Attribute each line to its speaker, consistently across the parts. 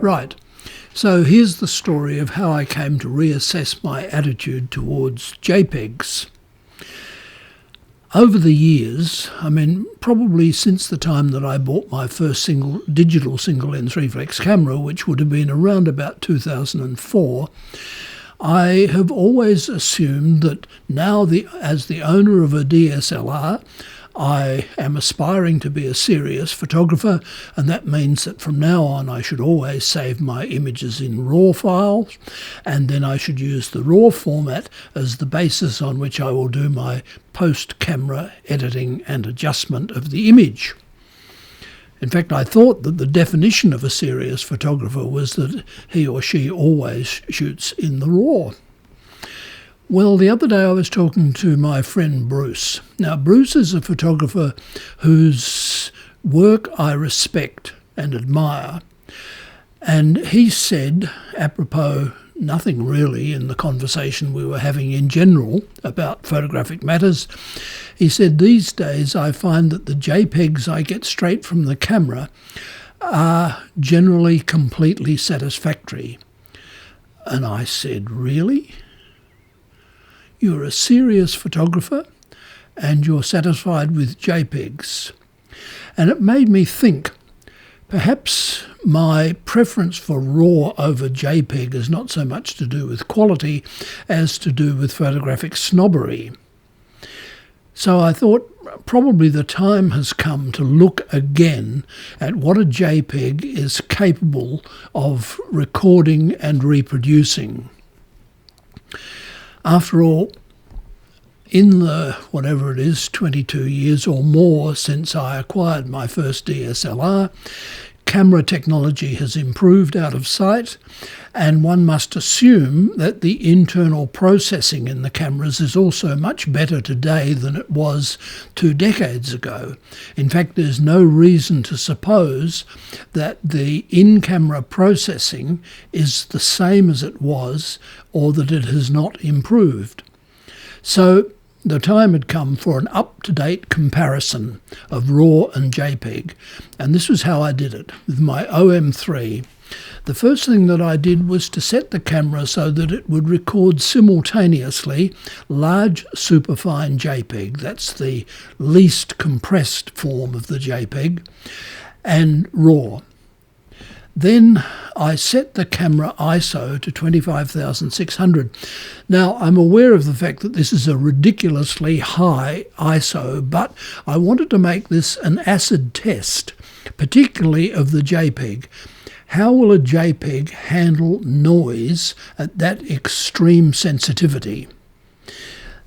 Speaker 1: Right. So here's the story of how I came to reassess my attitude towards JPEGs. Over the years, probably since the time that I bought my first digital single lens reflex camera, which would have been around about 2004, I have always assumed that now, as the owner of a DSLR, I am aspiring to be a serious photographer, and that means that from now on I should always save my images in RAW files, and then I should use the RAW format as the basis on which I will do my post-camera editing and adjustment of the image. In fact, I thought that the definition of a serious photographer was that he or she always shoots in the RAW. Well, the other day I was talking to my friend Bruce. Now, Bruce is a photographer whose work I respect and admire. And he said, apropos nothing really in the conversation we were having in general about photographic matters, he said, these days I find that the JPEGs I get straight from the camera are generally completely satisfactory. And I said, really? You're a serious photographer and you're satisfied with JPEGs. And it made me think, perhaps my preference for RAW over JPEG is not so much to do with quality as to do with photographic snobbery. So I thought probably the time has come to look again at what a JPEG is capable of recording and reproducing. After all, in the, 22 years or more since I acquired my first DSLR, camera technology has improved out of sight, and one must assume that the internal processing in the cameras is also much better today than it was 2 decades ago. In fact, there's no reason to suppose that the in-camera processing is the same as it was or that it has not improved. So the time had come for an up-to-date comparison of RAW and JPEG, and this was how I did it with my OM3. The first thing that I did was to set the camera so that it would record simultaneously large superfine JPEG, that's the least compressed form of the JPEG, and RAW. Then I set the camera ISO to 25,600. Now, I'm aware of the fact that this is a ridiculously high ISO, but I wanted to make this an acid test, particularly of the JPEG. How will a JPEG handle noise at that extreme sensitivity?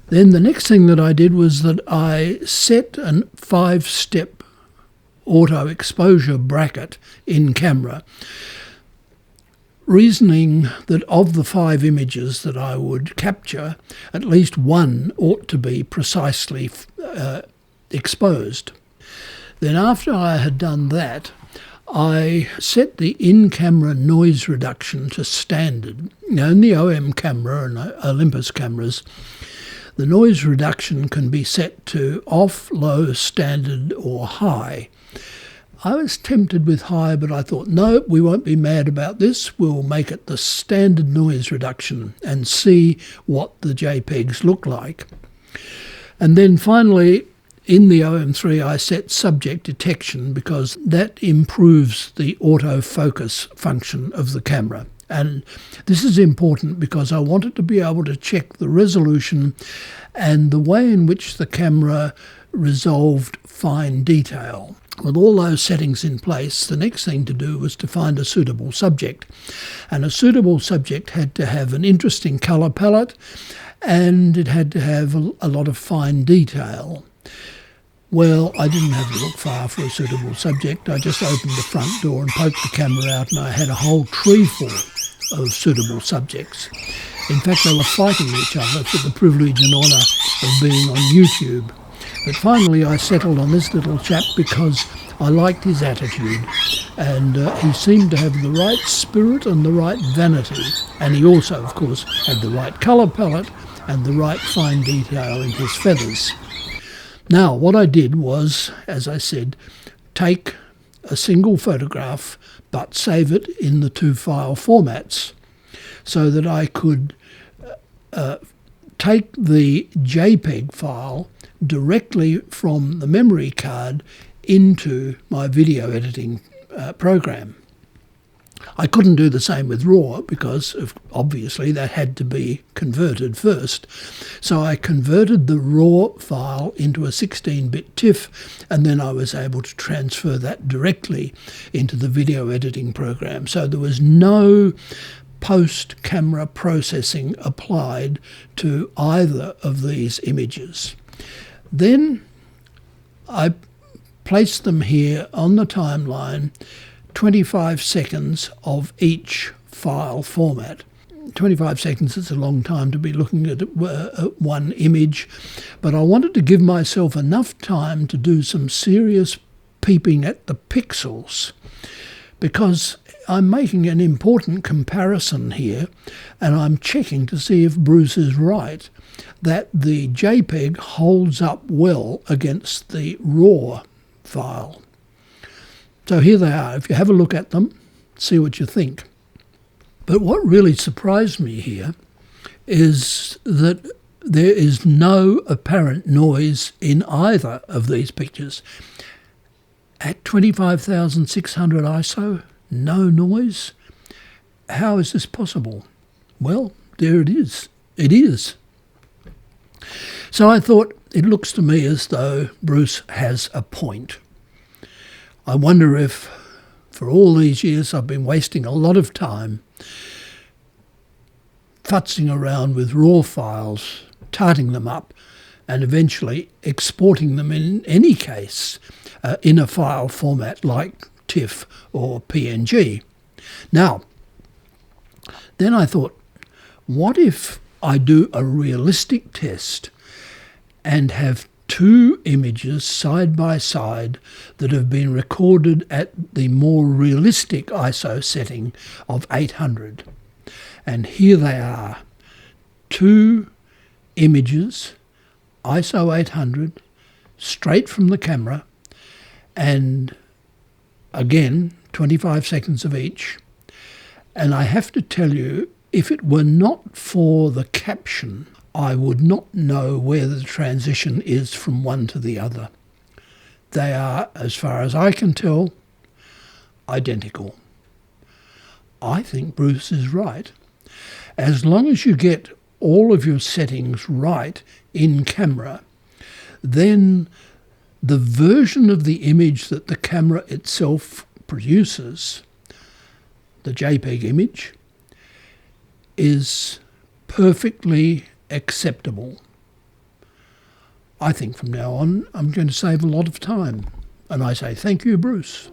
Speaker 1: Then the next thing that I did was that I set a 5-step auto exposure bracket in camera, reasoning that of the 5 images that I would capture, at least one ought to be precisely exposed. Then after I had done that, I set the in-camera noise reduction to standard. Now, in the OM camera and Olympus cameras, the noise reduction can be set to off, low, standard or high. I was tempted with high, but I thought, no, we won't be mad about this. We'll make it the standard noise reduction and see what the JPEGs look like. And then finally, in the OM3, I set subject detection because that improves the autofocus function of the camera. And this is important because I wanted to be able to check the resolution and the way in which the camera resolved fine detail. With all those settings in place, the next thing to do was to find a suitable subject. And a suitable subject had to have an interesting colour palette, and it had to have a lot of fine detail. Well, I didn't have to look far for a suitable subject. I just opened the front door and poked the camera out, and I had a whole tree full of suitable subjects. In fact, they were fighting each other for the privilege and honour of being on YouTube. But finally I settled on this little chap because I liked his attitude, and he seemed to have the right spirit and the right vanity, and he also, of course, had the right colour palette and the right fine detail in his feathers. Now, what I did was, as I said, take a single photograph but save it in the two file formats so that I could take the JPEG file directly from the memory card into my video editing program. I couldn't do the same with RAW because obviously that had to be converted first. So I converted the RAW file into a 16-bit TIFF, and then I was able to transfer that directly into the video editing program. So there was no post-camera processing applied to either of these images. Then I placed them here on the timeline, 25 seconds of each file format. 25 seconds is a long time to be looking at one image, but I wanted to give myself enough time to do some serious peeping at the pixels, because I'm making an important comparison here, and I'm checking to see if Bruce is right, that the JPEG holds up well against the RAW file. So here they are. If you have a look at them, see what you think. But what really surprised me here is that there is no apparent noise in either of these pictures. At 25,600 ISO, no noise? How is this possible? Well, there it is. It is. So I thought, it looks to me as though Bruce has a point. I wonder if, for all these years, I've been wasting a lot of time futzing around with RAW files, tarting them up, and eventually exporting them in any case in a file format like TIFF or PNG. Now, then I thought, what if I do a realistic test and have two images side by side that have been recorded at the more realistic ISO setting of 800. And here they are, two images, ISO 800, straight from the camera, and again, 25 seconds of each. And I have to tell you, if it were not for the caption, I would not know where the transition is from one to the other. They are, as far as I can tell, identical. I think Bruce is right. As long as you get all of your settings right in camera, then the version of the image that the camera itself produces, the JPEG image, is perfectly acceptable. I think from now on I'm going to save a lot of time. And I say thank you, Bruce.